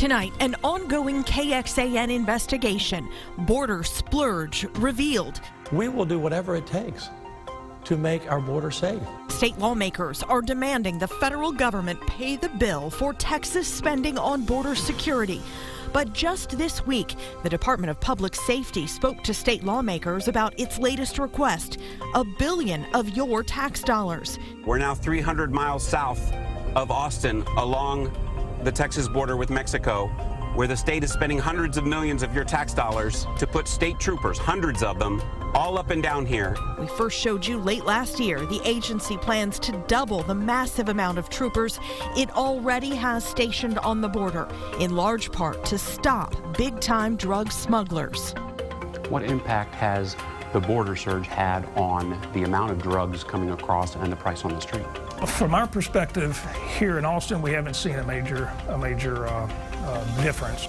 Tonight, an ongoing KXAN investigation. Border splurge revealed. We will do whatever it takes to make our border safe. State lawmakers are demanding the federal government pay the bill for Texas spending on border security. But just this week, the Department of Public Safety spoke to state lawmakers about its latest request, $1 billion of your tax dollars. We're now 300 miles south of Austin along the Texas border with Mexico, where the state is spending hundreds of millions of your tax dollars to put state troopers, hundreds of them, all up and down here. We first showed you late last year the agency plans to double the massive amount of troopers it already has stationed on the border, in large part to stop big-time drug smugglers. What impact has the border surge had on the amount of drugs coming across and the price on the street? From our perspective, here in Austin, we haven't seen a major difference.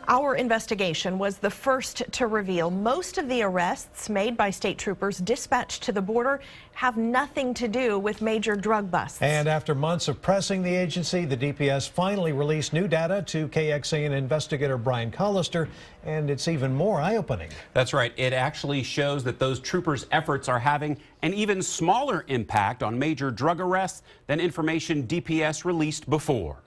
Our investigation was the first to reveal most of the arrests made by state troopers dispatched to the border have nothing to do with major drug busts. And after months of pressing the agency, the DPS finally released new data to KXAN investigator Brian Collister, and it's even more eye-opening. That's right. It actually shows that those troopers' efforts are having an even smaller impact on major drug arrests than information DPS released before.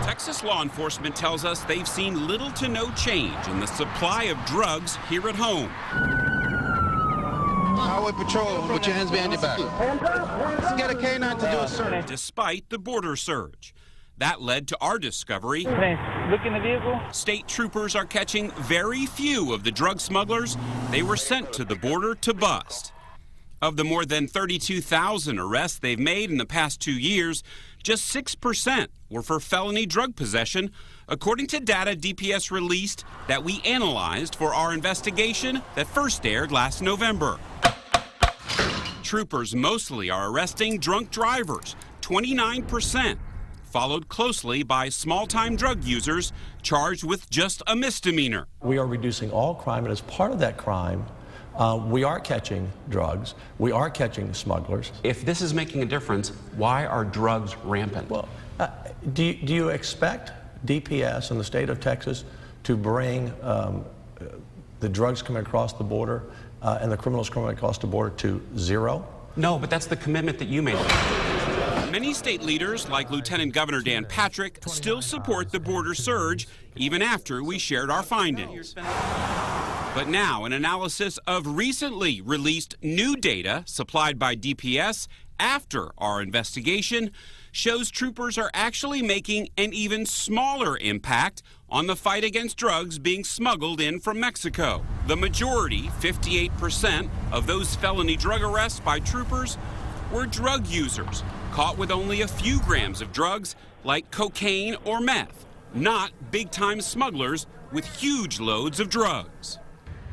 Texas law enforcement tells us they've seen little to no change in the supply of drugs here at home. Highway Patrol, put your hands behind your back. Let's get a K9 to do a search. Despite the border surge. That led to our discovery. Look in the vehicle. State troopers are catching very few of the drug smugglers they were sent to the border to bust. Of the more than 32,000 arrests they've made in the past 2 years, just 6% were for felony drug possession, according to data DPS released that we analyzed for our investigation that first aired last November. Troopers mostly are arresting drunk drivers, 29%, followed closely by small-time drug users charged with just a misdemeanor. We are reducing all crime, and as part of that crime, we are catching drugs. We are catching smugglers. If this is making a difference, why are drugs rampant? Well, do you expect DPS in the state of Texas to bring the drugs coming across the border and the criminals coming across the border to zero? No, but that's the commitment that you made. Many state leaders, like Lieutenant Governor Dan Patrick, still support the border surge, even after we shared our findings. But now, an analysis of recently released new data supplied by DPS after our investigation shows troopers are actually making an even smaller impact on the fight against drugs being smuggled in from Mexico. The majority, 58%, of those felony drug arrests by troopers were drug users caught with only a few grams of drugs like cocaine or meth, not big-time smugglers with huge loads of drugs.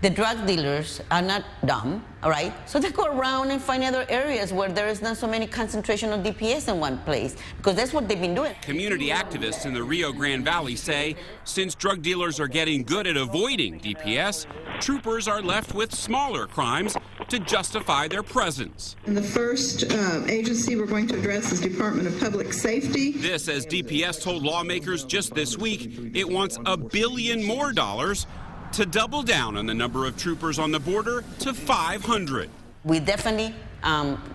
The drug dealers are not dumb, all right? So they go around and find other areas where there is not so many concentration of DPS in one place, because that's what they've been doing. Community activists in the Rio Grande Valley say since drug dealers are getting good at avoiding DPS, troopers are left with smaller crimes to justify their presence. And the first agency we're going to address is Department of Public Safety. This, as DPS told lawmakers just this week, it wants $1 billion more to double down on the number of troopers on the border to 500. We definitely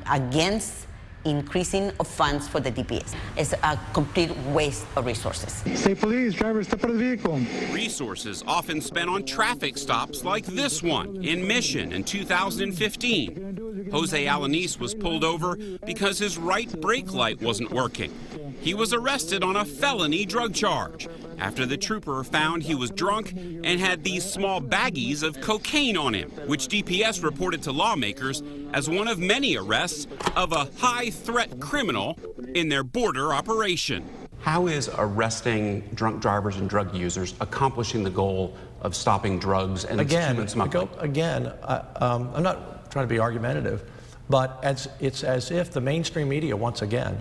against increasing of funds for the DPS. It's a complete waste of resources. State police, driver, step out of the vehicle. Resources often spent on traffic stops like this one in Mission in 2015. Jose Alanis was pulled over because his right brake light wasn't working. He was arrested on a felony drug charge after the trooper found he was drunk and had these small baggies of cocaine on him, which DPS reported to lawmakers as one of many arrests of a high-threat criminal in their border operation. How is arresting drunk drivers and drug users accomplishing the goal of stopping drugs and human smuggling? I'm not trying to be argumentative, but it's as if the mainstream media, once again,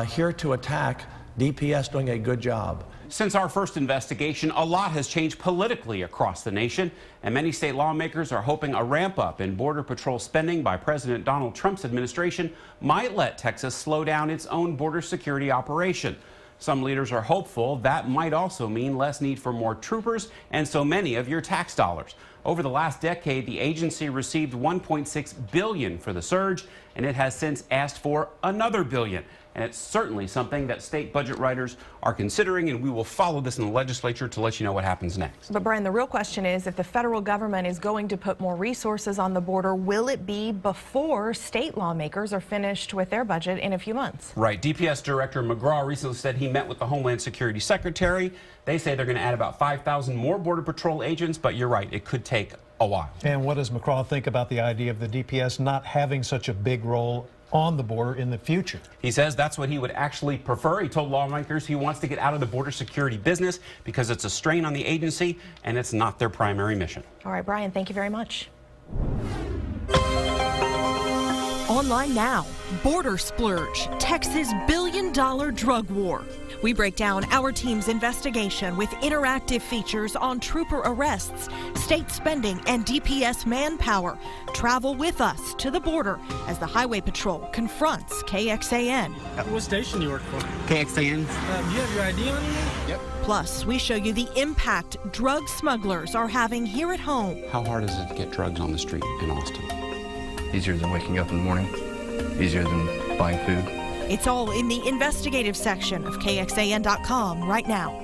here to attack DPS doing a good job. Since our first investigation, a lot has changed politically across the nation, and many state lawmakers are hoping a ramp up in Border Patrol spending by President Donald Trump's administration might let Texas slow down its own border security operation. Some leaders are hopeful that might also mean less need for more troopers and so many of your tax dollars. Over the last decade, the agency received $1.6 billion for the surge, and it has since asked for another $1 billion. And it's certainly something that state budget writers are considering, and we will follow this in the legislature to let you know what happens next. But Brian, the real question is, if the federal government is going to put more resources on the border, will it be before state lawmakers are finished with their budget in a few months? Right. DPS Director McGraw recently said he met with the Homeland Security Secretary. They say they're going to add about 5,000 more Border Patrol agents, but you're right, it could take a while. And what does McGraw think about the idea of the DPS not having such a big role on the border in the future? He says that's what he would actually prefer. He told lawmakers he wants to get out of the border security business because it's a strain on the agency and it's not their primary mission. All right, Brian, thank you very much. Online now, border splurge, Texas billion-dollar drug war. We break down our team's investigation with interactive features on trooper arrests, state spending, and DPS manpower. Travel with us to the border as the Highway Patrol confronts KXAN. What station you work for? KXAN. You have your ID on you? Yep. Plus, we show you the impact drug smugglers are having here at home. How hard is it to get drugs on the street in Austin? Easier than waking up in the morning, easier than buying food. It's all in the investigative section of KXAN.com right now.